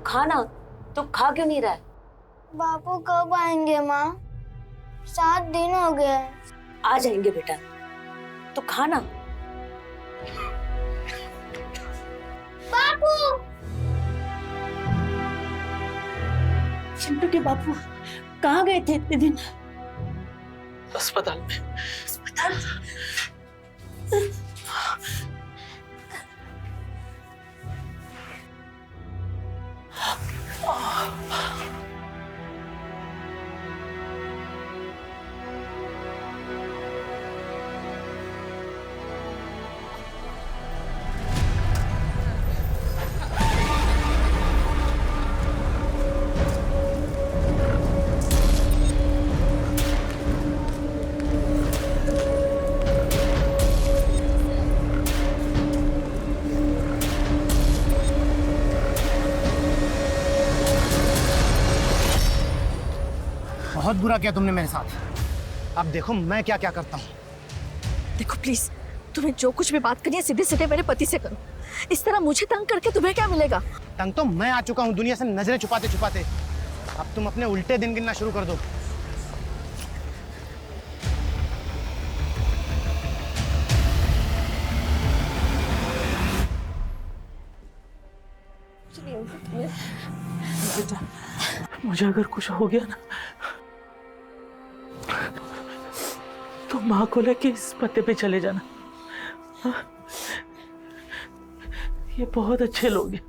खा ना, तू खा क्यों नहीं रहा है? बापू कब आएंगे माँ? 7 दिन हो गए। आ जाएंगे बेटा, तू खा ना। बापू! चिंटू के बापू कहाँ गए थे इतने दिन? अस्पताल में। अस्पताल? बहुत बुरा किया तुमने मेरे साथ। अब देखो मैं क्या क्या करता हूँ। देखो प्लीज, तुम्हें जो कुछ भी बात करनी है सीधे सीधे मेरे पति से करो। इस तरह मुझे तंग करके तुम्हें क्या मिलेगा? तंग तो मैं आ चुका हूँ दुनिया से नजरें छुपाते छुपाते। अब तुम अपने उल्टे दिन गिनना शुरू कर दो। बेटा, मुझे अगर कुछ हो गया ना तो माँ को लेके इस पते पे चले जाना। हाँ? ये बहुत अच्छे लोग हैं।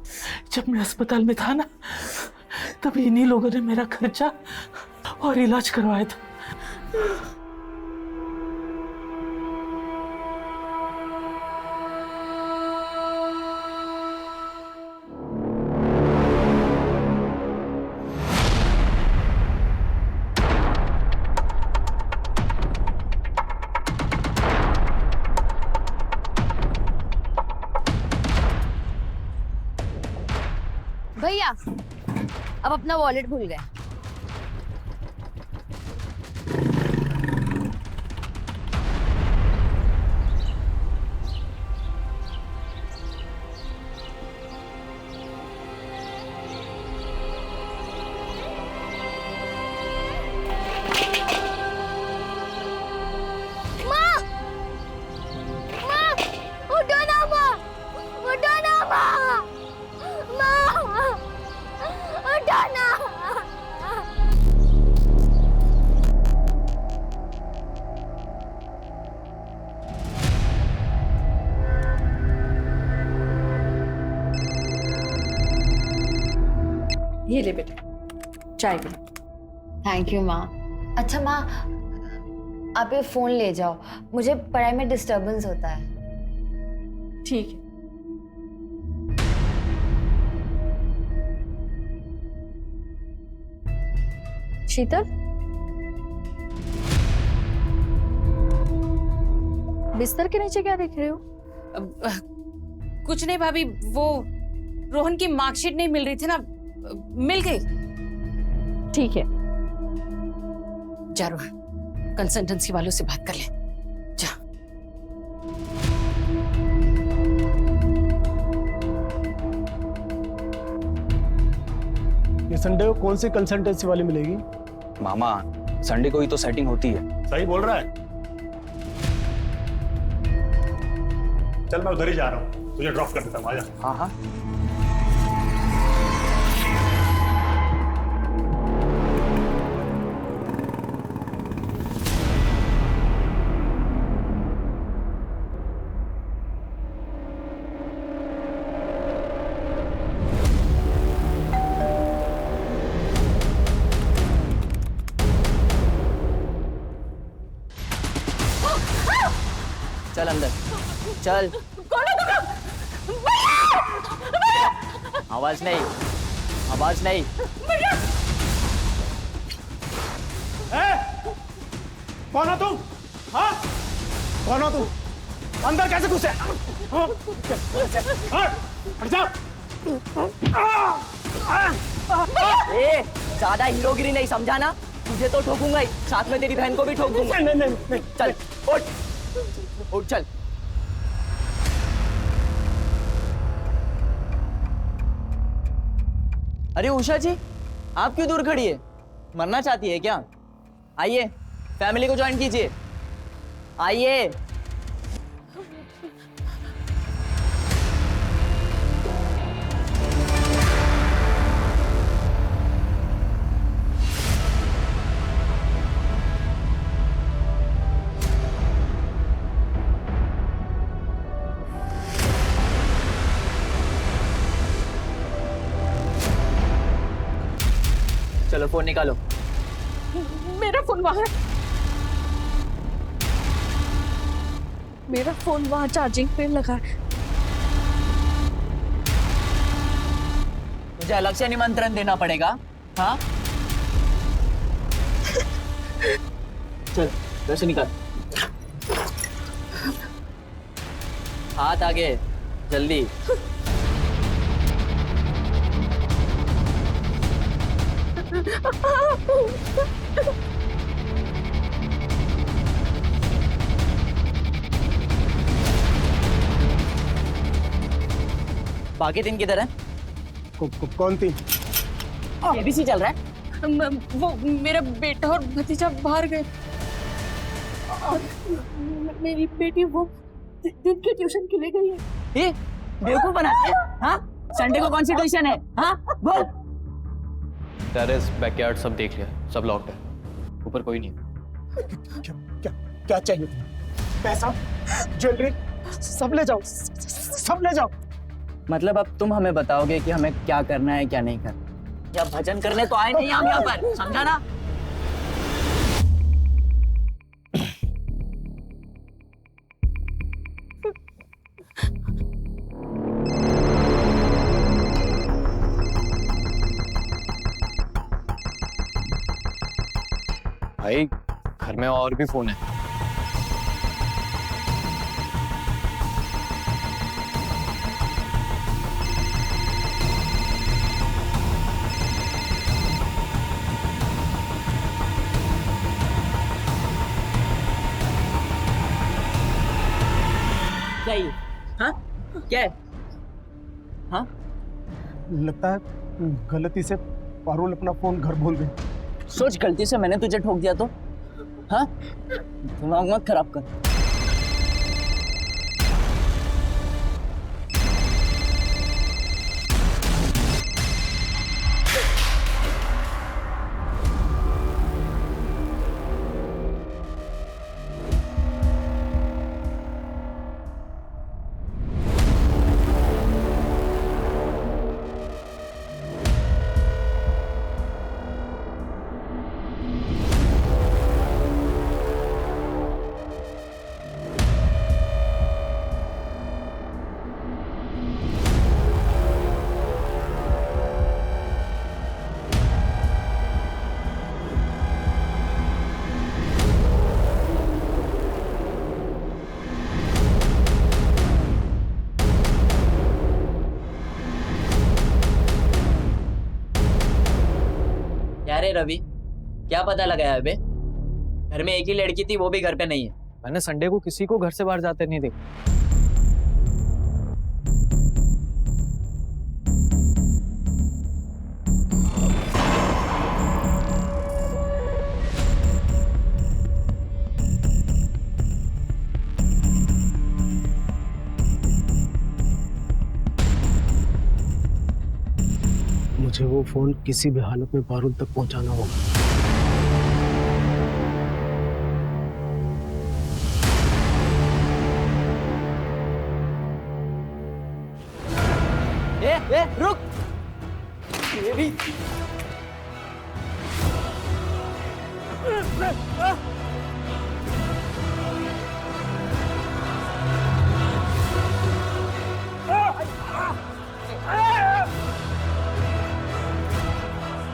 जब मैं अस्पताल में था ना तब इन्हीं लोगों ने मेरा खर्चा और इलाज करवाया था। भैया, अब अपना वॉलेट भूल गए। ये ले बेटे, चाय पी। थैंक यू माँ। अच्छा माँ, आप ये फोन ले जाओ, मुझे पढ़ाई में डिस्टरबेंस होता है। ठीक है। शीतल, बिस्तर के नीचे क्या देख रहे हो? कुछ नहीं भाभी, वो रोहन की मार्कशीट नहीं मिल रही थी ना, मिल गई। ठीक है। जा रोहन, कंसल्टेंसी वालों से बात कर ले। जा। ये संडे को कौन सी कंसल्टेंसी वाली मिलेगी? मामा, संडे को ही तो सेटिंग होती है। सही बोल रहा है। चल मैं उधर ही जा रहा हूँ, तुझे ड्रॉप कर देता हूँ, आजा। हाँ हाँ। चल अंदर चल। आवाज नहीं, आवाज नहीं। कौन हो तुम? हाँ? कौन हो तुम? अंदर कैसे घुसे? हाँ? हट जाओ। ए, ज्यादा हीरोगिरी नहीं समझा ना? तुझे तो ठोकूंगा ही, साथ में तेरी बहन को भी ठोक दूंगा। नहीं। चल उठ, उठ चल। अरे उषा जी, आप क्यों दूर खड़ी है? मरना चाहती है क्या? आइए, फैमिली को ज्वाइन कीजिए। आइए। चलो फोन निकालो। मेरा फोन वहां है। मेरा फोन वहां चार्जिंग पे लगा है। मुझे अलग से निमंत्रण देना पड़ेगा? हाँ, चल वैसे निकाल। हाथ आगे, जल्दी। बाकी दिन किधर है? कौन थी? एबीसी चल रहा है। वो मेरा बेटा और भतीजा बाहर गए और मेरी बेटी वो दिन की ट्यूशन के लिए गई है। ये बेवकूफ बनाते हैं? हाँ, संडे को कौन सी ट्यूशन है? हाँ बोल। टेरेस, बैकयार्ड सब देख लिया, सब लॉक्ड है, ऊपर कोई नहीं है। क्या चाहिए तुम्हें? पैसा, ज्वेलरी, सब ले जाओ, सब ले जाओ। मतलब अब तुम हमें बताओगे कि हमें क्या करना है क्या नहीं करना? या भजन करने तो आए नहीं हम यहाँ पर, समझा ना? भाई घर में और भी फोन है। क्या ये? हाँ? क्या है? हाँ? लगता है गलती से पारुल अपना फोन घर भूल गई। सोच, गलती से मैंने तुझे ठोक दिया तो? हाँ? दिमाग मत खराब कर। अरे रवि, क्या पता लगाया बे? घर में एक ही लड़की थी, वो भी घर पे नहीं है। मैंने संडे को किसी को घर से बाहर जाते नहीं देखा। मुझे वो फोन किसी भी हालत में पारुल तक पहुंचाना होगा। ए, रुक! ये भी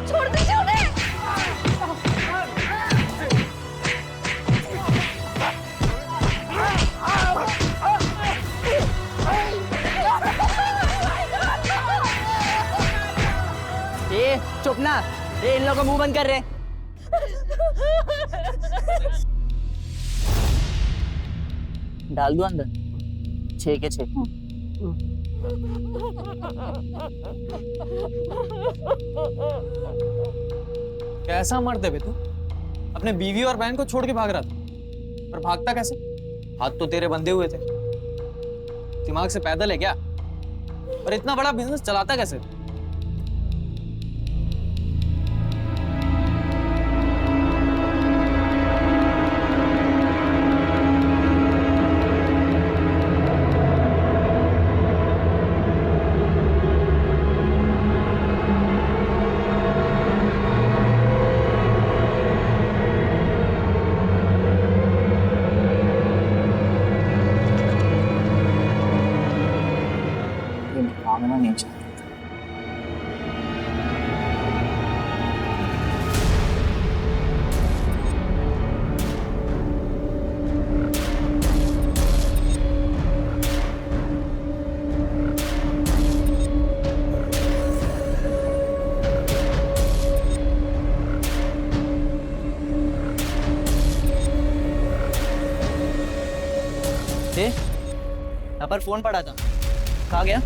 छोड़ दीजिए उन्हें। चुप ना। इन लोगों का मुंह बंद कर रहे। डाल दो अंदर 6 के 6। कैसा मर्द है बे तू? अपने बीवी और बहन को छोड़ के भाग रहा था, पर भागता कैसे? हाथ तो तेरे बंधे हुए थे। दिमाग से पैदल है क्या? और इतना बड़ा बिजनेस चलाता कैसे? भागना नहीं चाहता। यहाँ पर फोन पड़ा था, कहाँ गया?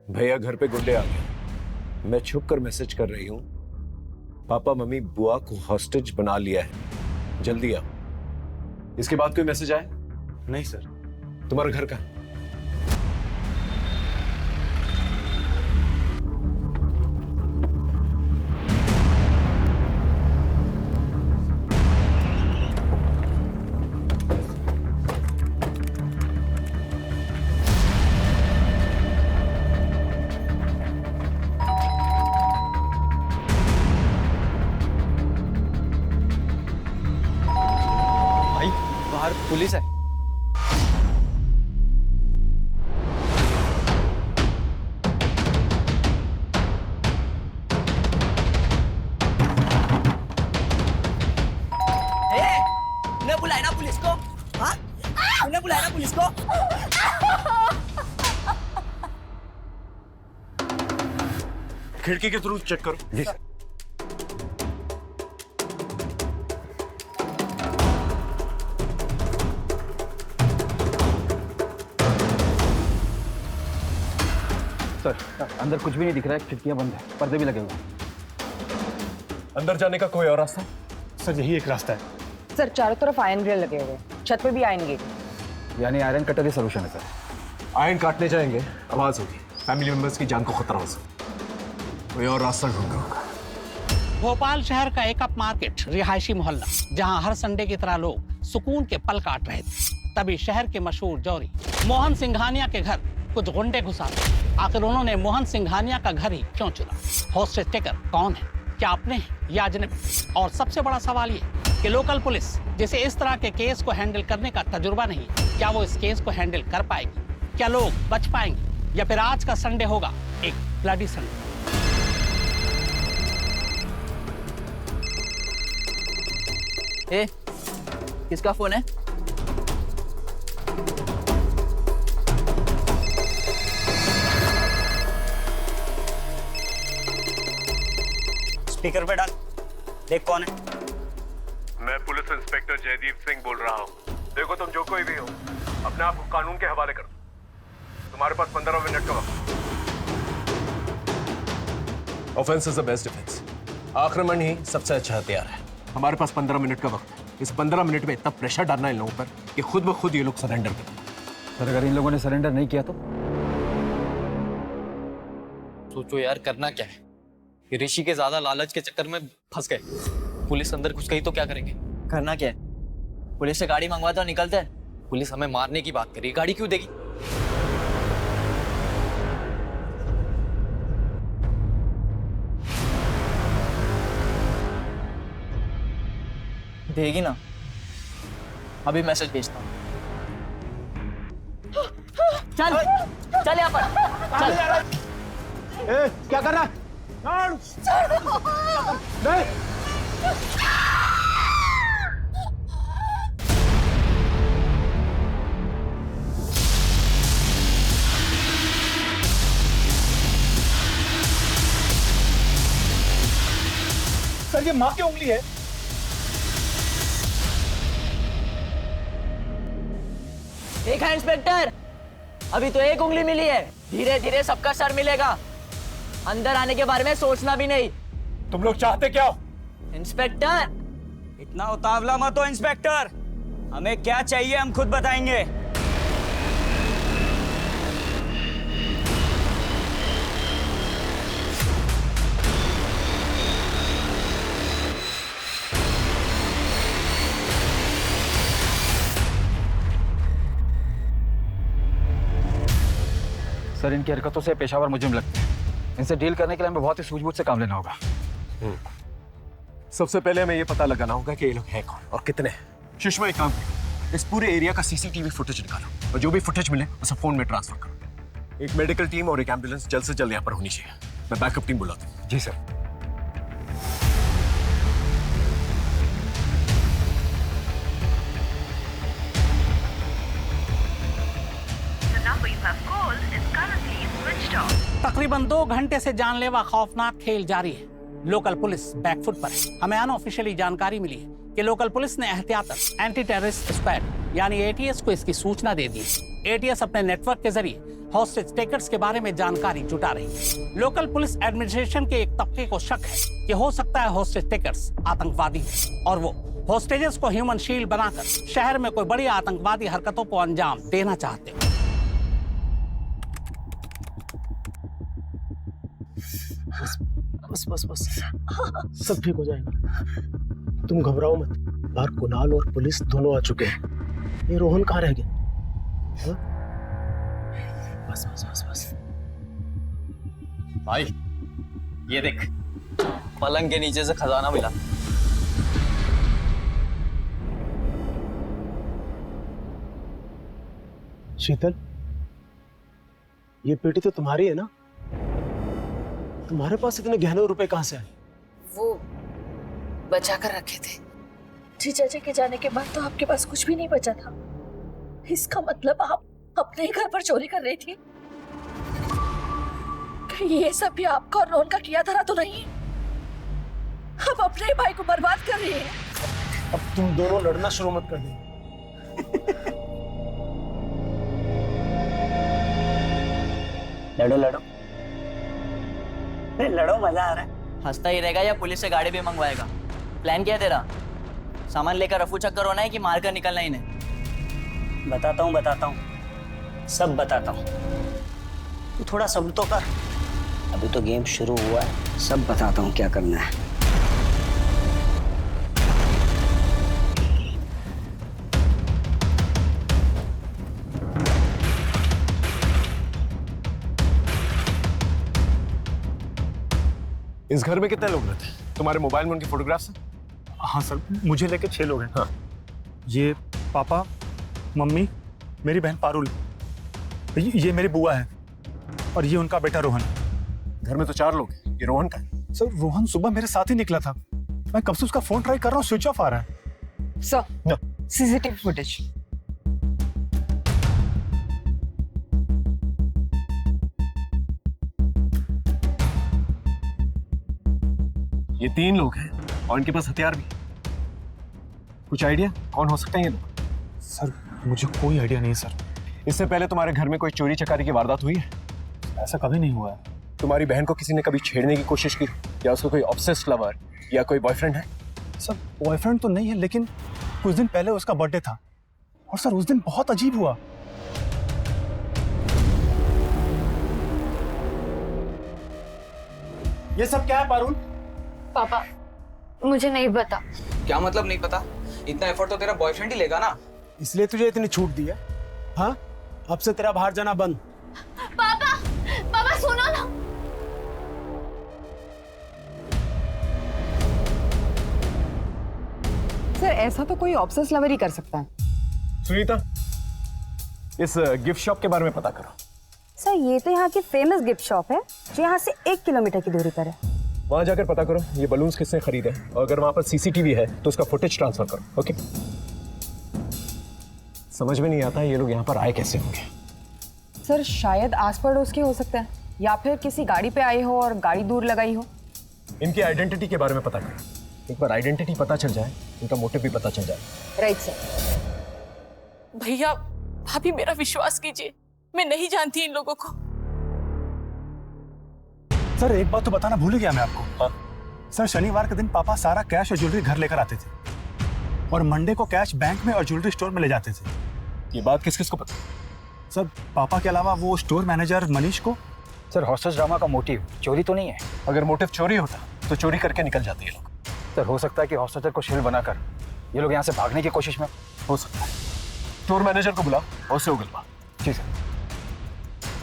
भैया घर पे गुंडे आ गए। मैं छुप कर मैसेज कर रही हूँ, पापा मम्मी बुआ को हॉस्टेज बना लिया है, जल्दी आओ। इसके बाद कोई मैसेज आया? नहीं सर। तुम्हारा घर का? बाहर पुलिस है। उन्हें बुलाया ना पुलिस को? हाँ? उन्हें बुलाया ना पुलिस को? खिड़की के थ्रू चेक करो। जी सर। सर अंदर कुछ भी नहीं दिख रहा है, खिड़कियां बंद है, पर्दे भी लगे हुए हैं। अंदर जाने का कोई और रास्ता? सर यही एक रास्ता है। सर चारों तरफ आयरन ग्रिल लगे हुए, छत पे भी आयरन गेट। यानी आयरन कटर ही सोल्यूशन है सर। आयरन काटने जाएंगे, आवाज होगी, फैमिली मेंबर्स की जान को खतरा हो सकता। कोई और रास्ता ढूंढना होगा। भोपाल शहर का एक अप मार्केट रिहायशी मोहल्ला, जहां हर संडे की तरह लोग सुकून के पल काट रहे थे, तभी शहर के मशहूर जौहरी मोहन सिंघानिया के घर कुछ गुंडे घुसा थे। आखिर उन्होंने मोहन सिंघानिया का घर ही क्यों चुना? हॉस्टेज टेकर कौन है? क्या अपने हैं या अजनबी? और सबसे बड़ा सवाल ये कि लोकल पुलिस, जिसे इस तरह के केस को हैंडल करने का तजुर्बा नहीं, क्या वो इस केस को हैंडल कर पाएगी? क्या लोग बच पाएंगे या फिर आज का संडे होगा एक ब्लडी संडे? ए, किसका फोन है? स्पीकर पे डाल, देख कौन है। मैं पुलिस इंस्पेक्टर जयदीप सिंह बोल रहा हूँ। देखो तुम जो कोई भी हो, अपने आप को कानून के हवाले कर दो। तुम्हारे पास 15 मिनट का वक्त। Offence is the best defence. आक्रमण ही सबसे अच्छा हथियार है। हमारे पास 15 मिनट का वक्त है। इस 15 मिनट में इतना प्रेशर डालना है इन लोगों पर कि खुद ब खुद ये लोग सरेंडर कर दें। सर अगर इन लोगों ने सरेंडर नहीं किया तो? सोचो यार, करना क्या है? ये ऋषि के ज्यादा लालच के चक्कर में फंस गए। पुलिस अंदर घुस गई तो क्या करेंगे? करना क्या है? पुलिस से गाड़ी मंगवाते और निकलते हैं। पुलिस हमें मारने की बात करी, गाड़ी क्यों देगी? देगी ना, अभी मैसेज भेजता हूँ। चल चल यहाँ पर चल। ए, क्या कर रहा है? नहीं। सर ये माँ की उंगली है। देखा इंस्पेक्टर, अभी तो एक उंगली मिली है, धीरे धीरे सबका सर मिलेगा। अंदर आने के बारे में सोचना भी नहीं। तुम लोग चाहते क्या हो? इंस्पेक्टर, इतना उतावला मत हो इंस्पेक्टर, हमें क्या चाहिए हम खुद बताएंगे। सर इनकी हरकतों से पेशावर मुजरिम लगते हैं। इनसे डील करने के लिए हमें बहुत ही सूझबूझ से काम लेना होगा। सबसे पहले हमें ये पता लगाना होगा कि ये लोग हैं कौन और कितने हैं। सुषमा एक काम करो, इस पूरे एरिया का सीसीटीवी फुटेज निकालो और जो भी फुटेज मिले उसे फोन में ट्रांसफर करो। एक मेडिकल टीम और एक एम्बुलेंस जल्द से जल्द यहाँ पर होनी चाहिए। मैं बैकअप टीम बुलाता हूँ। जी सर। तकरीबन 2 घंटे से जानलेवा खौफनाक खेल जारी है। लोकल पुलिस बैकफुट पर है। हमें अनऑफिशियली जानकारी मिली है कि लोकल पुलिस ने एहतियातन एंटी टेररिस्ट स्क्वाड यानी एटीएस को इसकी सूचना दे दी है। एटीएस अपने नेटवर्क के जरिए हॉस्टेज टेकर्स के बारे में जानकारी जुटा रही है। लोकल पुलिस एडमिनिस्ट्रेशन के एक तबके को शक है कि हो सकता है हॉस्टेज टेकर्स आतंकवादी और वो हॉस्टेजेस को ह्यूमन शील्ड बनाकर शहर में कोई बड़ी आतंकवादी हरकतों को अंजाम देना चाहते हैं। बस बस बस सब ठीक हो जाएगा, तुम घबराओ मत। बाहर कुणाल और पुलिस दोनों आ चुके हैं। ये रोहन कहाँ रह गया? हाँ? बस बस बस बस। भाई ये देख, पलंग के नीचे से खजाना मिला। शीतल, ये पेटी तो तुम्हारी है ना? तुम्हारे पास इतने गहने रुपए कहाँ से आए? वो बचा कर रखे थे। जीजा जी के जाने के बाद तो आपके पास कुछ भी नहीं बचा था। इसका मतलब आप अपने ही घर पर चोरी कर रही थी? कहीं ये सब भी आपका और रोहन का किया धरा तो नहीं? अब अपने ही भाई को बर्बाद कर रही है। अब तुम दोनों लड़ना शुरू मत कर दो। लड़ो लड़ो लड़ो, मजा आ रहा है। हंसता ही रहेगा या पुलिस से गाड़ी भी मंगवाएगा? प्लान क्या है तेरा? सामान लेकर रफू चक्कर होना है कि मार कर निकलना ही नहीं? बताता हूँ, सब बताता हूँ। तू थोड़ा सब्र तो कर, अभी तो गेम शुरू हुआ है। सब बताता हूँ क्या करना है। इस घर में कितने लोग रहते हैं? तुम्हारे मोबाइल में उनकी फोटोग्राफ्स हैं? हाँ सर, मुझे लेके 6 लोग हैं। हाँ, ये पापा, मम्मी, मेरी बहन पारुल, ये मेरी बुआ है और ये उनका बेटा रोहन। घर में तो 4 लोग हैं। ये रोहन का है? सर रोहन सुबह मेरे साथ ही निकला था। मैं कब से उसका फोन ट्राई कर रहा हूँ, स्विच ऑफ आ रहा है। Sir CCTV footage. ये 3 लोग हैं और इनके पास हथियार भी। कुछ आइडिया कौन हो सकते हैं ये लोग? सर मुझे कोई आइडिया नहीं सर। इससे पहले तुम्हारे घर में कोई चोरी चकारी की वारदात हुई है? ऐसा कभी नहीं हुआ है। तुम्हारी बहन को किसी ने कभी छेड़ने की कोशिश की या उसको कोई ऑब्सेस्ड लवर या कोई बॉयफ्रेंड है? सर बॉयफ्रेंड तो नहीं है, लेकिन कुछ दिन पहले उसका बर्थडे था और सर उस दिन बहुत अजीब हुआ। ये सब क्या है पारुल? पापा मुझे नहीं पता। क्या मतलब नहीं पता? इतना एफर्ट तो तेरा बॉयफ्रेंड ही लेगा ना। इसलिए तुझे इतनी छूट दी है? हाँ, अब से तेरा बाहर जाना बंद। पापा, पापा सुनो ना। सर ऐसा तो कोई ऑब्सेस लवर ही कर सकता है। सुनीता, इस गिफ्ट शॉप के बारे में पता करो। सर ये तो यहाँ की फेमस गिफ्ट शॉप है जो यहाँ से 1 किलोमीटर की दूरी पर है। वहां जाकर पता करो ये बलून्स किसने खरीदे, और अगर वहां पर सीसीटीवी है तो उसका फुटेज ट्रांसफर करो। ओके? समझ में नहीं आता ये लोग यहाँ पर आए कैसे होंगे। सर शायद आस पड़ोस के हो सकते हैं, या फिर किसी गाड़ी पे आए हो और गाड़ी दूर लगाई हो। इनकी आइडेंटिटी के बारे में पता करो। एक बार आइडेंटिटी पता चल जाए, इनका मोटिव भी पता चल जाए। Right sir. भैया भाभी मेरा विश्वास कीजिए, मैं नहीं जानती इन लोगों को। सर एक बात तो बताना भूल गया मैं आपको। सर शनिवार के दिन पापा सारा कैश और ज्वेलरी घर लेकर आते थे और मंडे को कैश बैंक में और ज्वेलरी स्टोर में ले जाते थे। ये बात किस किस को पता? सर पापा के अलावा वो स्टोर मैनेजर मनीष को। सर हॉस्टेज ड्रामा का मोटिव चोरी तो नहीं है? अगर मोटिव चोरी होता तो चोरी करके निकल जाते ये लोग। सर हो सकता है कि हॉस्टेजर को शील्ड बनाकर ये लोग यहाँ से भागने की कोशिश में। हो सकता है। स्टोर मैनेजर को बुला और उसे उगलवा। ठीक है।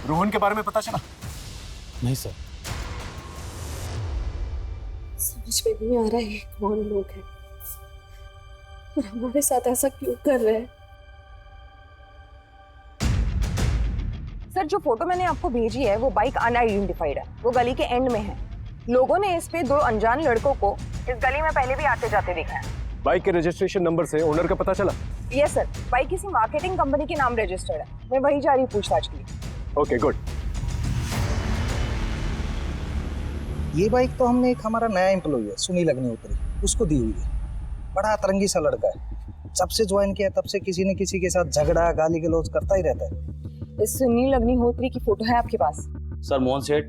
रोहन के बारे में पता चला? नहीं सर। समझ में नहीं आ रहा है कौन लोग हैं और हमारे साथ ऐसा क्यों कर रहे हैं। सर जो फोटो मैंने आपको भेजी है वो बाइक अनआइडेंटिफाइड है, वो गली के एंड में है। लोगों ने इस पे 2 अनजान लड़कों को इस गली में पहले भी आते जाते देखा है। बाइक के रजिस्ट्रेशन नंबर से ओनर का पता चला? यस सर, बाइक किसी मार्केटिंग कंपनी के नाम रजिस्टर्ड है। मैं वही जा रही हूँ पूछताछ के लिए। Okay good. ये बाइक तो हमने एक हमारा नया एम्प्लॉय है सुनील अग्निहोत्री, उसको दी हुई है। बड़ा अतरंगी सा लड़का है, जब से ज्वाइन किया तब से किसी न किसी के साथ झगड़ा गाली गलौज करता ही रहता है। इस सुनील अग्निहोत्री की फोटो है आपके पास? सर मोहन सेठ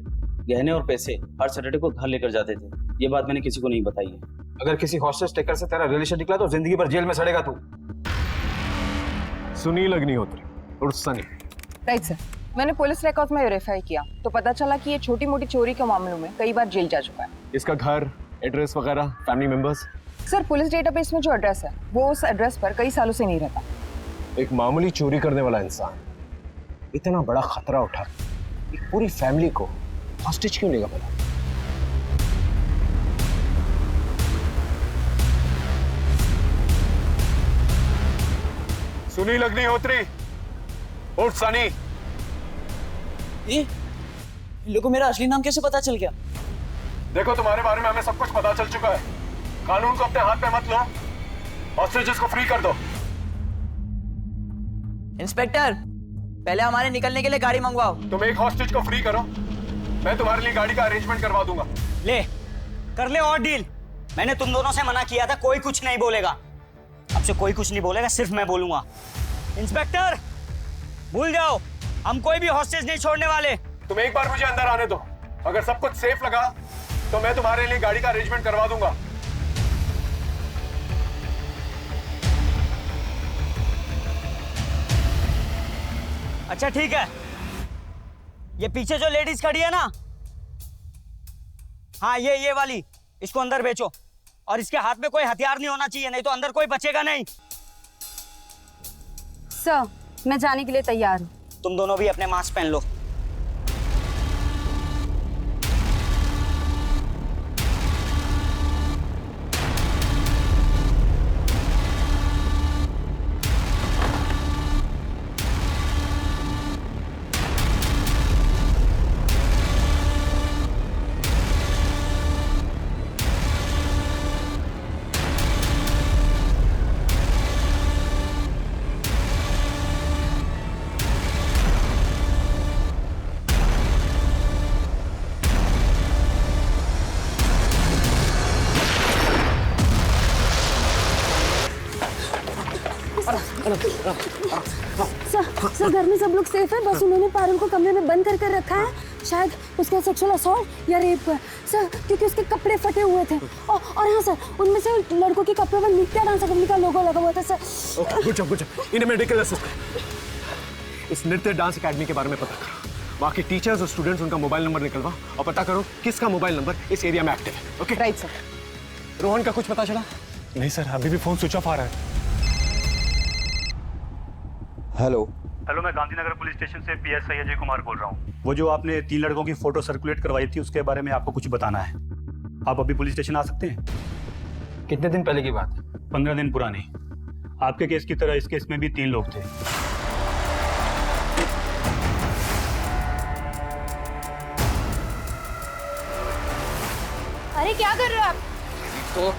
गहने और पैसे हर सैटरडे को घर लेकर जाते थे, ये बात मैंने किसी को नहीं बताई है। अगर किसी हॉस्टेज टेकर से तेरा रिलेशन निकला तो जिंदगी भर जेल में सड़ेगा तू। सुनील अग्निहोत्री और सनी। राइट सर, मैंने पुलिस रिकॉर्ड में वेरीफाई किया तो पता चला कि ये छोटी मोटी चोरी के मामलों में कई बार जेल जा चुका है। इसका घर, एड्रेस वगैरह, family members? Sir police database में जो एड्रेस है वो उस एड्रेस पर कई सालों से नहीं रहता। एक मामूली चोरी करने वाला इंसान इतना बड़ा खतरा उठा एक पूरी फैमिली को हॉस्टेज क्यों लेगा पता? सुनील अग्निहोत्री और सनी। ये लोगों को मेरा असली नाम कैसे पता चल गया? देखो तुम्हारे बारे में हमें सब कुछ पता चल चुका है। कानून को अपने हाथ में मत लो, हॉस्टेजेस को फ्री कर दो। इंस्पेक्टर पहले हमारे निकलने के लिए गाड़ी मंगवाओ। तुम एक हॉस्टेज को फ्री करो, मैं तुम्हारे लिए गाड़ी का अरेंजमेंट करवा दूंगा। ले कर ले और डील। मैंने तुम दोनों से मना किया था, कोई कुछ नहीं बोलेगा। अब से कोई कुछ नहीं बोलेगा, सिर्फ मैं बोलूंगा। इंस्पेक्टर भूल जाओ, हम कोई भी हॉस्टेज नहीं छोड़ने वाले। तुम एक बार मुझे अंदर आने दो, अगर सब कुछ सेफ लगा तो मैं तुम्हारे लिए गाड़ी का अरेंजमेंट करवा दूंगा। अच्छा ठीक है, ये पीछे जो लेडीज खड़ी है ना, हाँ ये वाली, इसको अंदर बेचो और इसके हाथ में कोई हथियार नहीं होना चाहिए, नहीं तो अंदर कोई बचेगा नहीं। सर मैं जाने के लिए तैयार हूँ। तुम दोनों भी अपने मास्क पहन लो। सर घर में सब लोग सेफ है, बस उन्होंने पारुल को कमरे में बंद कर रखा है। शायद उसका सेक्सुअल असॉल्ट या रेप है सर, क्योंकि उसके कपड़े फटे हुए थे। और हाँ सर, उनमें से लड़कों के कपड़े पर नित्या डांस अकेडमी का लोगो लगा हुआ था सर। Good job. इन्हें मेडिकल असिस्टेंट। इस नृत्य डांस अकेडमी के बारे में पता करो, वहाँ के टीचर्स और स्टूडेंट्स उनका मोबाइल नंबर निकलवा और पता करो किसका मोबाइल नंबर इस एरिया में एक्टिव है। Okay right sir. रोहन का कुछ पता चला? नहीं सर, अभी भी फोन स्विच ऑफ आ रहा है। हेलो, मैं गांधीनगर पुलिस स्टेशन से PSI अजय कुमार बोल रहा हूँ। वो जो आपने 3 लड़कों की फोटो सर्कुलेट करवाई थी उसके बारे में आपको कुछ बताना है। आप अभी पुलिस स्टेशन आ सकते हैं? कितने दिन पहले की बात है? 15 दिन पुरानी। आपके केस की तरह इस केस में भी 3 लोग थे। अरे क्या कर रहे हो आप? तो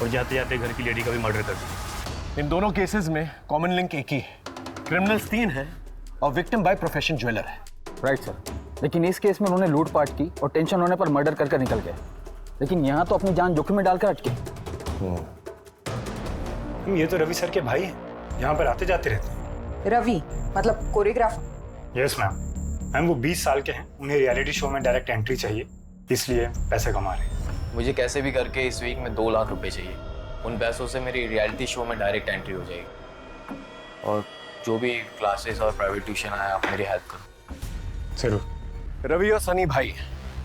और जाते जाते घर की लेडी का भी मर्डर कर दिया। इन दोनों केसेस में कॉमन लिंक एक ही है, क्रिमिनल्स 3 हैं और विक्टिम बाय प्रोफेशन ज्वेलर है। राइट सर, लेकिन इस केस में उन्होंने लूटपाट की और टेंशन होने पर मर्डर कर निकल गए, लेकिन यहाँ तो अपनी जान जोखिम में डालकर अटके। ये तो रवि सर के भाई हैं, यहाँ पर आते जाते रहते हैं। रवि मतलब कोरियोग्राफर? Yes ma'am. मैम वो 20 साल के हैं, उन्हें रियलिटी शो में डायरेक्ट एंट्री चाहिए, इसलिए पैसे कमा रहे हैं। मुझे कैसे भी करके इस वीक में 2 लाख रुपए चाहिए। उन पैसों से मेरी रियलिटी शो में डायरेक्ट एंट्री हो जाएगी, और जो भी क्लासेस और प्राइवेट ट्यूशन आया आप मेरी हेल्प करो। जरूर। रवि और सनी भाई,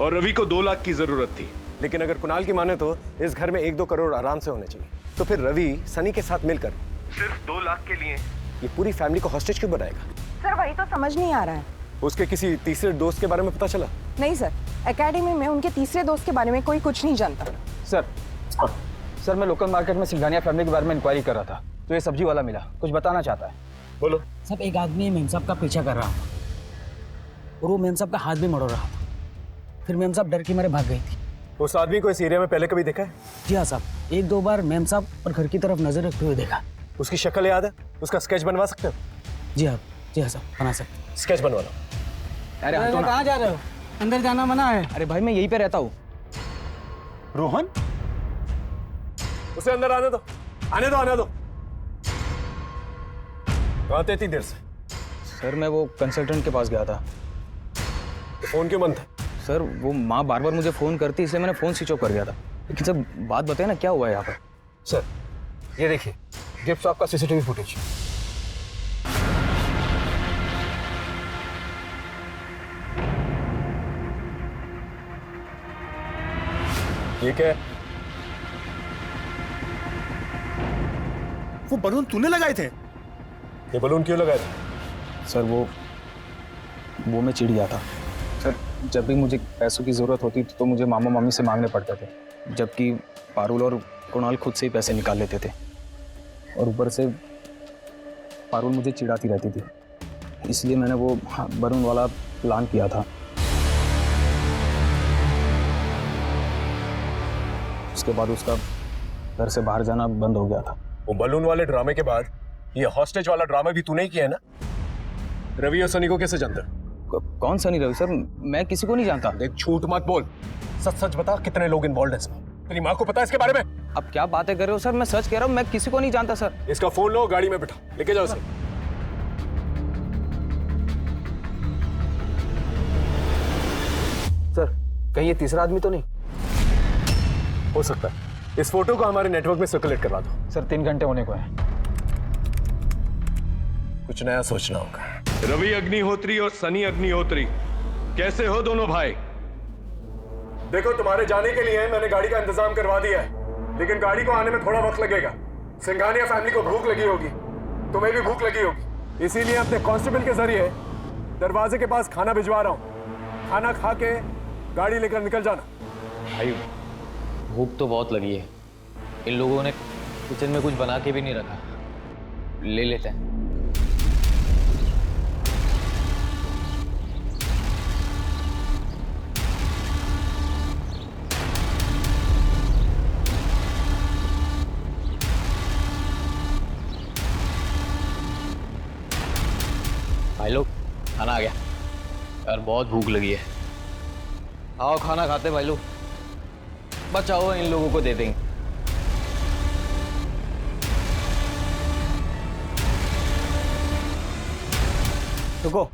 और रवि को 2 लाख की जरूरत थी, लेकिन अगर कुणाल की माने तो इस घर में 1-2 करोड़ आराम से होने चाहिए। तो फिर रवि सनी के साथ मिलकर सिर्फ 2 लाख के लिए ये पूरी फैमिली को हॉस्टेज क्यों बनाएगा? सर वही तो समझ नहीं आ रहा है। उसके किसी तीसरे दोस्त के बारे में पता चला? नहीं सर, एकेडमी में उनके तीसरे दोस्त के बारे में कोई कुछ नहीं जानता। सर मैं लोकल मार्केट में सिंघानिया फैमिली के बारे में इंक्वायरी कर रहा था, तो ये सब्जी वाला मिला, कुछ बताना चाहता है। बोलो। सब एक आदमी मेम साहब का पीछा कर रहा था और वो मेम साहब का हाथ भी मरोड़ रहा था। फिर मेम साहब डर के मारे भाग गई थी। उस आदमी को इस एरिया में पहले कभी देखा है? जी हाँ साहब, 1-2 बार मेम साहब और घर की तरफ नजर रखते हुए देखा। उसकी शक्ल याद है? उसका स्केच बनवा सकते हो? जी हाँ साहब, बना सकते। स्केच बनवा लो। अरे कहाँ जा रहे हो? अंदर जाना मना है। अरे भाई मैं यहीं पे रहता हूँ। रोहन, उसे अंदर आने दो, आने दो। कहाँ थे इतनी देर से? सर मैं वो कंसल्टेंट के पास गया था। तो फोन क्यों बंद था? सर वो माँ बार बार मुझे फोन करती, इसलिए मैंने फोन स्विच ऑफ कर दिया था। लेकिन सर बात बताए ना क्या हुआ है यहाँ पर? सर ये देखिए गिफ्ट शॉप का सीसीटीवी फुटेज। ये क्या है? वो बलून तूने लगाए थे? ये बलून क्यों लगाए थे? सर वो मैं चिढ़ गया था। सर जब भी मुझे पैसों की ज़रूरत होती थी तो मुझे मामा मामी से मांगने पड़ते थे, जबकि पारुल और कुणाल खुद से ही पैसे निकाल लेते थे, और ऊपर से पारुल मुझे चिढ़ाती रहती थी। इसलिए मैंने वो बलून वाला प्लान किया था। उसके बाद उसका घर से बाहर जाना बंद हो गया था। वो बलून वाले ड्रामे के बाद ये हॉस्टेज वाला ड्रामा भी तूने ही किया है ना? रवि और सनी को कैसे जानता? कौन सनी? रवि सर मैं किसी को नहीं जानता। देख झूठ मत बोल, सच सच बता कितने लोग इन्वॉल्व हैं इसमें? तेरी माँ को पता है इसके बारे में? अब क्या बातें कर रहे हो सर? मैं सच कह रहा हूँ, मैं किसी को नहीं जानता सर। इसका फोन लो, गाड़ी में बिठा, लेके जाओ उसे। सर कहीं ये तीसरा आदमी तो नहीं हो सकता है? इस फोटो को हमारे नेटवर्क में सर्कुलेट करवा दो। सर 3 घंटे होने को है। कुछ नया सोचना होगा। रवि अग्निहोत्री और सनी अग्निहोत्री कैसे हो दोनों भाई? देखो तुम्हारे जाने के लिए मैंने गाड़ी का इंतजाम करवा दिया है, लेकिन गाड़ी को आने में थोड़ा वक्त लगेगा। सिंघानिया फैमिली को भूख लगी होगी, तुम्हें भी भूख लगी होगी, इसीलिए अपने कांस्टेबल के जरिए दरवाजे के पास खाना भिजवा रहा हूँ। खाना खा के गाड़ी लेकर निकल जाना। भाई भूख तो बहुत लगी है, इन लोगों ने किचन में कुछ बना के भी नहीं रखा, ले लेते हैं। भाई लोग खाना आ गया यार, बहुत भूख लगी है। आओ खाना खाते भाई लोग, बचाओ इन लोगों को दे देंगे। रुको,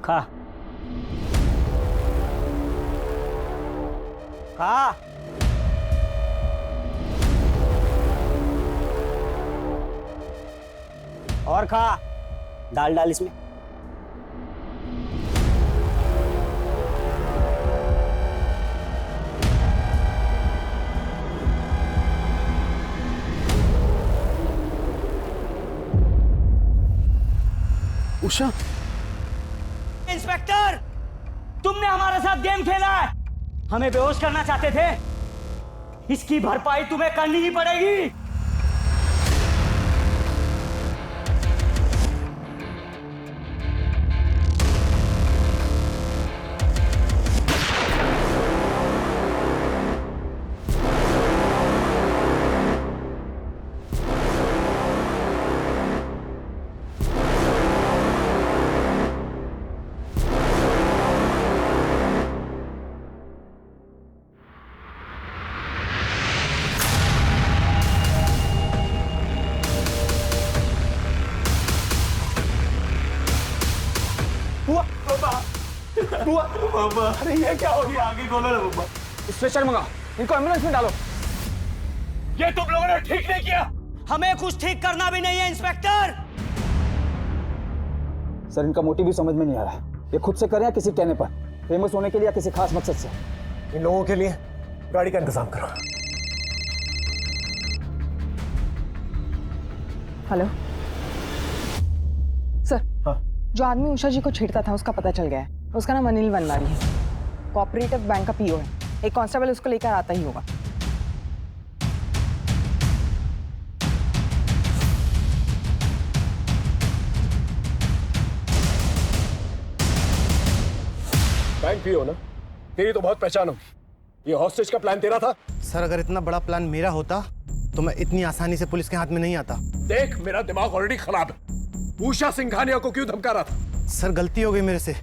खा खा। और खा, दाल डाल इसमें। उषा, इंस्पेक्टर, तुमने हमारे साथ गेम खेला है, हमें बेहोश करना चाहते थे, इसकी भरपाई तुम्हें करनी ही पड़ेगी। बुआ, अरे ये क्या हो गया? आगे खोलो ना बुआ। स्ट्रेचर मंगाओ, इनको एम्बुलेंस में डालो। ये तुम लोगों ने ठीक नहीं किया। हमें कुछ ठीक करना भी नहीं है इंस्पेक्टर। सर इनका मोटिव भी समझ में नहीं आ रहा, ये खुद से करें या किसी कहने पर, फेमस होने के लिए या किसी खास मकसद से। इन लोगों के लिए गाड़ी का इंतजाम करो। हेलो सर, जो आदमी उषा जी को छेड़ता था उसका पता चल गया है। उसका नाम अनिल वनवारी है, कोऑपरेटिव बैंक का पीओ है। एक कांस्टेबल उसको लेकर आता ही होगा। बैंक पीओ ना, तेरी तो बहुत पहचान होगी। ये हॉस्टेज का प्लान तेरा था? सर अगर इतना बड़ा प्लान मेरा होता तो मैं इतनी आसानी से पुलिस के हाथ में नहीं आता। देख, मेरा दिमाग ऑलरेडी खराब है। उषा सिंघानिया को क्यों धमका रहा था? सर गलती हो गई मेरे से,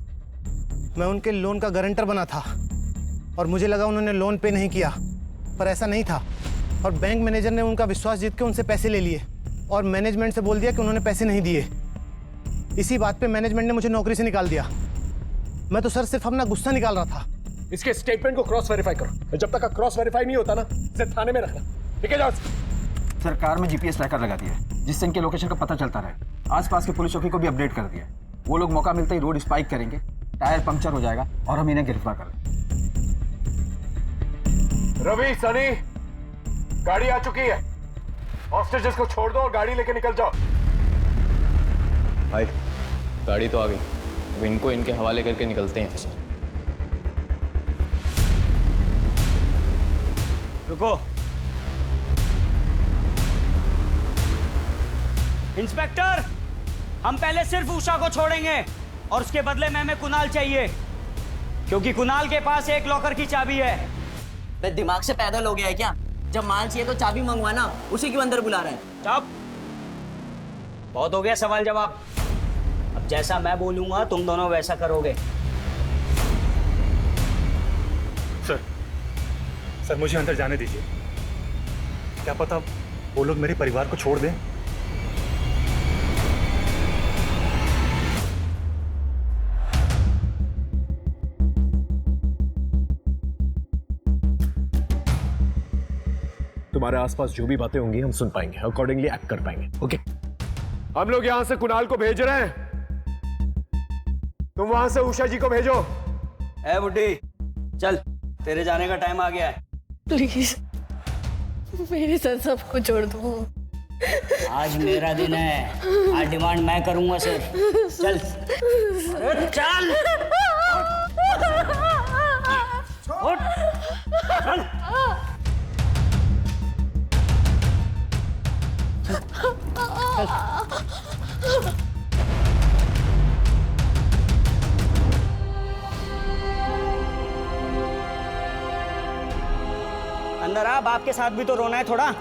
मैं उनके लोन का गारंटर बना था और मुझे लगा उन्होंने लोन पे नहीं किया, पर ऐसा नहीं था। और बैंक मैनेजर ने उनका विश्वास जीत के उनसे पैसे ले लिए और मैनेजमेंट से बोल दिया कि उन्होंने पैसे नहीं दिए। इसी बात पे मैनेजमेंट ने मुझे नौकरी से निकाल दिया। मैं तो सर सिर्फ अपना गुस्सा निकाल रहा था। इसके स्टेटमेंट को क्रॉस वेरीफाई करो। जब तक क्रॉस वेरीफाई नहीं होता ना, इसे थाने में रखना। ठीक है जाओ। सर कार में जीपीएस ट्रैकर लगा दिया है, जिससे इनके लोकेशन का पता चलता रहे। आसपास के पुलिस चौकी को भी अपडेट कर दिया। वो लोग मौका मिलते ही रोड स्पाइक करेंगे, टायर पंक्चर हो जाएगा और हम इन्हें गिरफ्तार कर लेंगे। रवि, सनी, गाड़ी आ चुकी है। हॉस्टेजेस को छोड़ दो और गाड़ी लेके निकल जाओ। भाई, गाड़ी तो आ गई, अब इनको इनके हवाले करके निकलते हैं। सर रुको। इंस्पेक्टर, हम पहले सिर्फ उषा को छोड़ेंगे और उसके बदले में हमें कुणाल चाहिए, क्योंकि कुणाल के पास एक लॉकर की चाबी है। बे दिमाग से पैदल हो गया है क्या? जब माल चाहिए तो चाबी मंगवाना, उसी क्यों अंदर बुला रहा है? चुप, बहुत हो गया सवाल जवाब। अब जैसा मैं बोलूंगा तुम दोनों वैसा करोगे। सर मुझे अंदर जाने दीजिए। क्या पता वो लोग मेरे परिवार को छोड़ दें। तुम्हारे आसपास जो भी बातें होंगी हम सुन पाएंगे, अकॉर्डिंगली एक्ट कर पाएंगे। ओके, हम लोग यहां से कुणाल को भेज रहे हैं, तुम वहां से उषा जी को भेजो। ए बुड्ढी, चल, तेरे जाने का टाइम आ गया है। प्लीज मेरे साथ सबको छोड़ दो। आज मेरा दिन है, आज डिमांड मैं करूंगा सर। चल, अरे चल, उठ, चल। अंदर आ, बाप के साथ भी तो रोना है थोड़ा।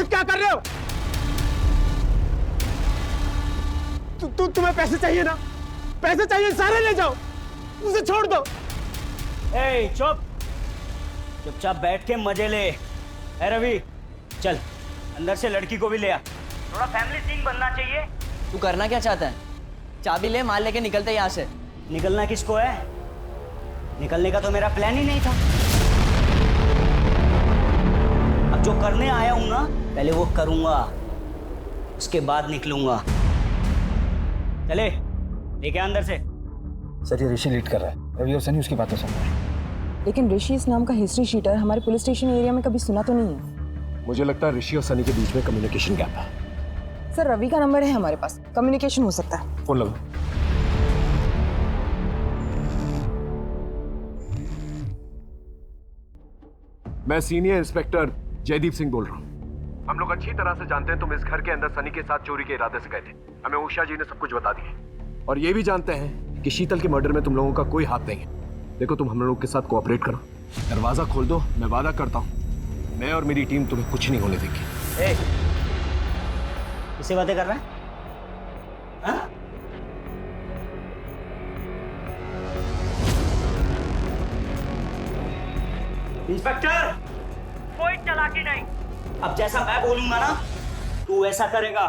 क्या कर रहे हो? तुम्हें पैसे चाहिए ना? पैसे चाहिए, सारे ले जाओ, उसे छोड़ दो। ए चुप, चुपचाप बैठ के मजे ले। ए रवि, चल अंदर से लड़की को भी ले आ, थोड़ा फैमिली सीन बनना चाहिए। तू करना क्या चाहता है? चाबी ले, माल लेके निकलते यहाँ से। निकलना किसको है? निकलने का तो मेरा प्लान ही नहीं था। अब जो करने आया हूं ना, पहले वो करूंगा, उसके बाद निकलूंगा। चले, लेके अंदर से। सर ये ऋषि लीड कर रहा है, रवि और सनी उसकी बातें सुन रहे हैं। लेकिन ऋषि इस नाम का हिस्ट्री शीटर हमारे पुलिस स्टेशन एरिया में कभी सुना तो नहीं है। मुझे लगता है ऋषि और सनी के बीच में कम्युनिकेशन गैप है। सर रवि का नंबर है हमारे पास, कम्युनिकेशन हो सकता है। फोन लगाओ। मैं सीनियर इंस्पेक्टर जयदीप सिंह बोल रहा हूँ। हम लोग अच्छी तरह से जानते हैं तुम इस घर के अंदर सनी के साथ चोरी के इरादे से गए थे। हमें उषा जी ने सब कुछ बता दिया और ये भी जानते हैं कि शीतल के मर्डर में तुम लोगों का कोई हाथ नहीं है। देखो तुम हम लोगों के साथ कोऑपरेट करो, दरवाजा खोल दो, मैं वादा करता हूँ मैं और मेरी टीम तुम्हें कुछ नहीं होने देंगे। किससे बातें कर रहा है? हाँ? इंस्पेक्टर, कोई चालाकी नहीं। अब जैसा मैं बोलूंगा ना, तू ऐसा करेगा।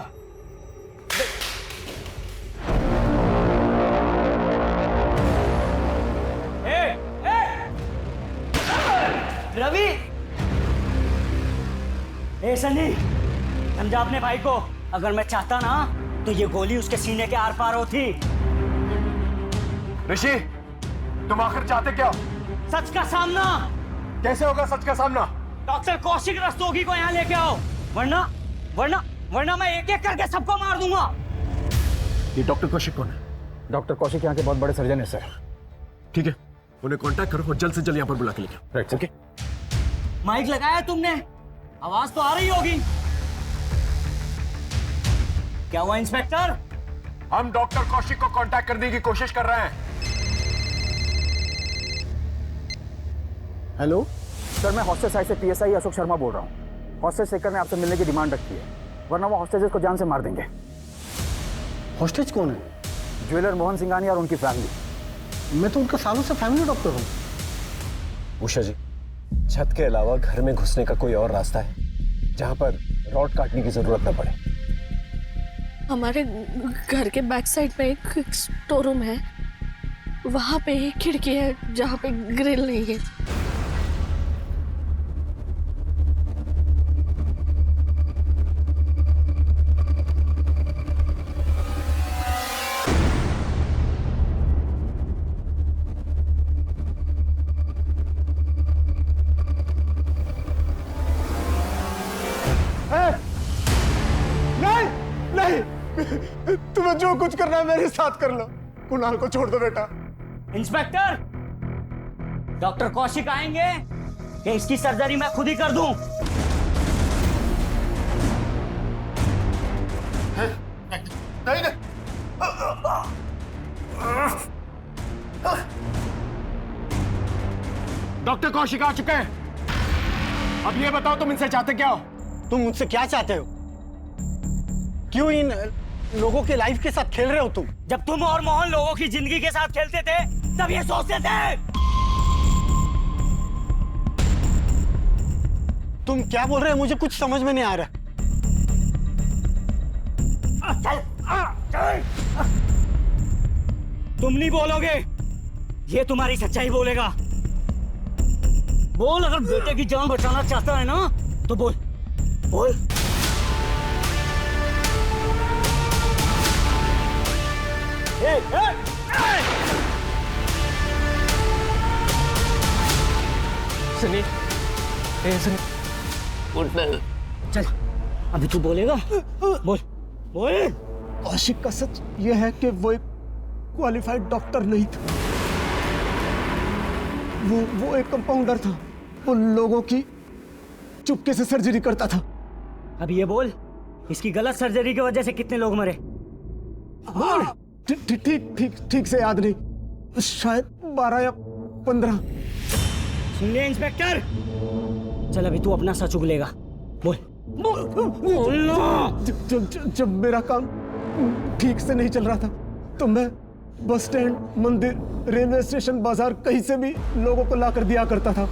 रवि, ए सनी, समझा अपने भाई को। अगर मैं चाहता ना तो ये गोली उसके सीने के आर पार होती। ऋषि, तुम आखिर चाहते क्या? सच का सामना। कैसे होगा सच का सामना? डॉक्टर कौशिक रस्तोगी को यहाँ लेके आओ, वरना वरना वरना मैं एक एक करके सबको मार दूंगा। ये डॉक्टर कौशिक कौन है? डॉक्टर कौशिक यहाँ के बहुत बड़े सर्जन है सर। ठीक है, उन्हें कांटेक्ट करो और जल्द से जल्द यहाँ पर बुला के लेके आओ। Right, okay. माइक लगाया तुमने? आवाज तो आ रही होगी। क्या हुआ इंस्पेक्टर? हम डॉक्टर कौशिक को कांटेक्ट करने की कोशिश कर रहे हैं। हेलो सर, मैं हॉस्टेज साइड से पीएसआई अशोक शर्मा बोल रहा हूँ। हॉस्टेज शेखर ने आपसे मिलने की डिमांड रखी है, वरना वो हॉस्टेजेस को जान से मार देंगे। हॉस्टेज कौन है? ज्वेलर मोहन सिंघानी और उनकी फैमिली। मैं तो उनका सालों से फैमिली डॉक्टर हूँ। उषा जी, छत के अलावा घर में घुसने का कोई और रास्ता है जहां पर रॉड काटने की जरूरत न पड़े? हमारे घर के बैक साइड पे एक स्टोर रूम है, वहां पे एक खिड़की है जहां पे ग्रिल नहीं है। तुम्हें जो कुछ करना है मेरे साथ कर लो, कुणाल को छोड़ दो बेटा। इंस्पेक्टर, डॉक्टर कौशिक आएंगे कि इसकी सर्जरी मैं खुद ही कर दूं? नहीं नहीं। डॉक्टर कौशिक आ चुके हैं। अब ये बताओ तुम इनसे चाहते क्या हो? तुम मुझसे क्या चाहते हो? क्यों इन लोगों के लाइफ के साथ खेल रहे हो तुम? जब तुम और मोहन लोगों की जिंदगी के साथ खेलते थे तब ये सोचते थे। तुम क्या बोल रहे हो? मुझे कुछ समझ में नहीं आ रहा। तुम नहीं बोलोगे, ये तुम्हारी सच्चाई बोलेगा। बोल, अगर बेटे की जान बचाना चाहता है ना तो बोल बोल। सनी, सनी, चल, अभी तू बोलेगा? बोल बोल। कौशिक का सच ये है कि वो एक क्वालिफाइड डॉक्टर नहीं था। वो एक कंपाउंडर था। वो लोगों की चुपके से सर्जरी करता था। अब ये बोल, इसकी गलत सर्जरी की वजह से कितने लोग मरे? बोल। ठीक से याद नहीं, शायद 12 या 15। सुन ले इंस्पेक्टर, चल अभी तू अपना सच उगलेगा। बोल बोल। जब मेरा काम ठीक से नहीं चल रहा था तो मैं बस स्टैंड, मंदिर, रेलवे स्टेशन, बाजार, कहीं से भी लोगों को लाकर दिया करता था।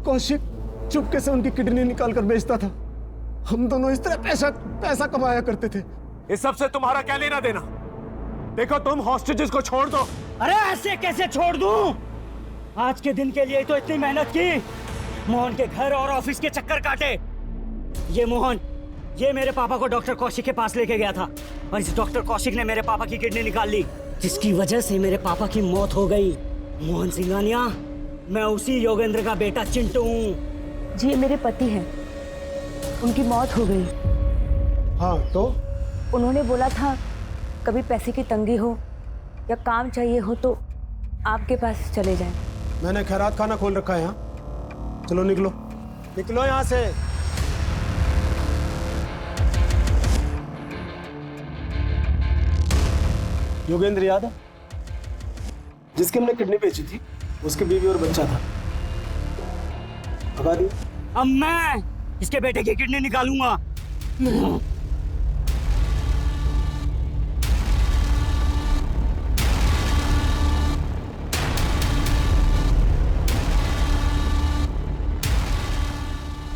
कौशिक चुपके से उनकी किडनी निकाल कर बेचता था। हम दोनों इस तरह पैसा कमाया करते थे। इस सब से तुम्हारा क्या लेना देना? देखो, तुम हॉस्टेजेस को छोड़ दो। अरे ऐसे कैसे छोड़ दूं? आज के दिन के लिए तो इतनी मेहनत की, मोहन के घर और ऑफिस के चक्कर काटे। ये मोहन, ये मेरे पापा को डॉक्टर कौशिक के पास लेके गया था और इस डॉक्टर कौशिक ने मेरे पापा की किडनी निकाल ली, जिसकी वजह से मेरे पापा की मौत हो गई। मोहन सिंघानिया, मैं उसी योगेंद्र का बेटा चिंटू हूँ। जी, ये मेरे पति हैं, उनकी मौत हो गई। हाँ तो उन्होंने बोला था कभी पैसे की तंगी हो या काम चाहिए हो तो आपके पास चले जाएं। मैंने खैरात खाना खोल रखा है यहाँ। चलो निकलो, निकलो यहाँ से। योगेंद्र याद है, जिसकी हमने किडनी बेची थी, उसकी बीवी और बच्चा था। भगा दी। अब मैं इसके बेटे की किडनी निकालूंगा।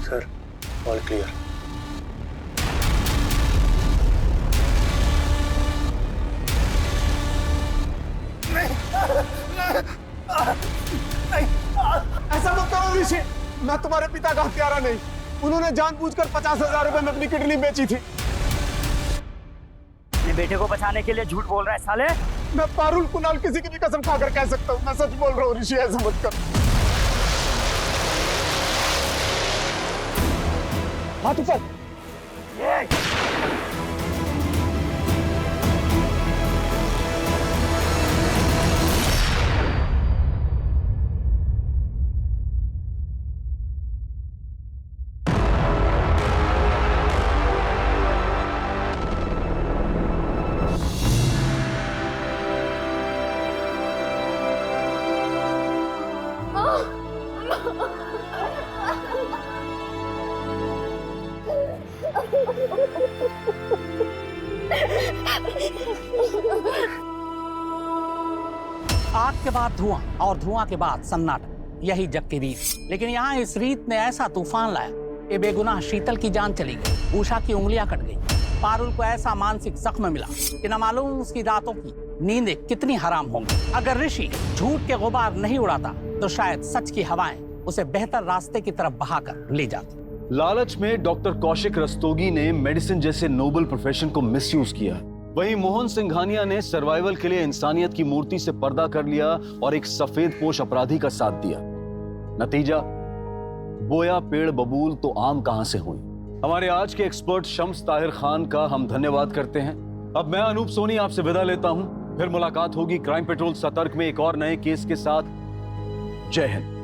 Sir, all clear. ऐसा मत करो ऋषि, मैं तुम्हारे पिता का हत्यारा नहीं। उन्होंने जानबूझकर 50,000 रुपए में अपनी किडनी बेची थी। अपने बेटे को बचाने के लिए झूठ बोल रहा है साले। मैं पारुल कुणाल किसी की भी कसम खाकर कह सकता हूँ, मैं सच बोल रहा हूँ ऋषि, ऐसा मत कर। हाथ ऊपर। आग के बाद धुआं और धुआं के बाद सन्नाटा, यही जग की रीत। लेकिन यहाँ इस रीत ने ऐसा तूफान लाया कि बेगुनाह शीतल की जान चली गई, उषा की उंगलियां कट गई, पारुल को ऐसा मानसिक जख्म मिला कि न मालूम उसकी रातों की नींदें कितनी हराम होंगी। अगर ऋषि झूठ के गुबार नहीं उड़ाता तो शायद सच की हवाएं उसे बेहतर रास्ते की तरफ बहाकर ले जाती। लालच में डॉक्टर कौशिक रस्तोगी ने मेडिसिन जैसे नोबल प्रोफेशन को मिसयूज किया। वहीं मोहन सिंघानिया ने सर्वाइवल के लिए इंसानियत की मूर्ति से पर्दा कर लिया और एक सफेद पोश अपराधी का साथ दिया। नतीजा, बोया पेड़ बबूल तो आम कहां से हुई। हमारे आज के एक्सपर्ट शम्स ताहिर खान का हम धन्यवाद करते हैं। अब मैं अनूप सोनी आपसे विदा लेता हूं। फिर मुलाकात होगी क्राइम पेट्रोल सतर्क में एक और नए केस के साथ। जय हिंद।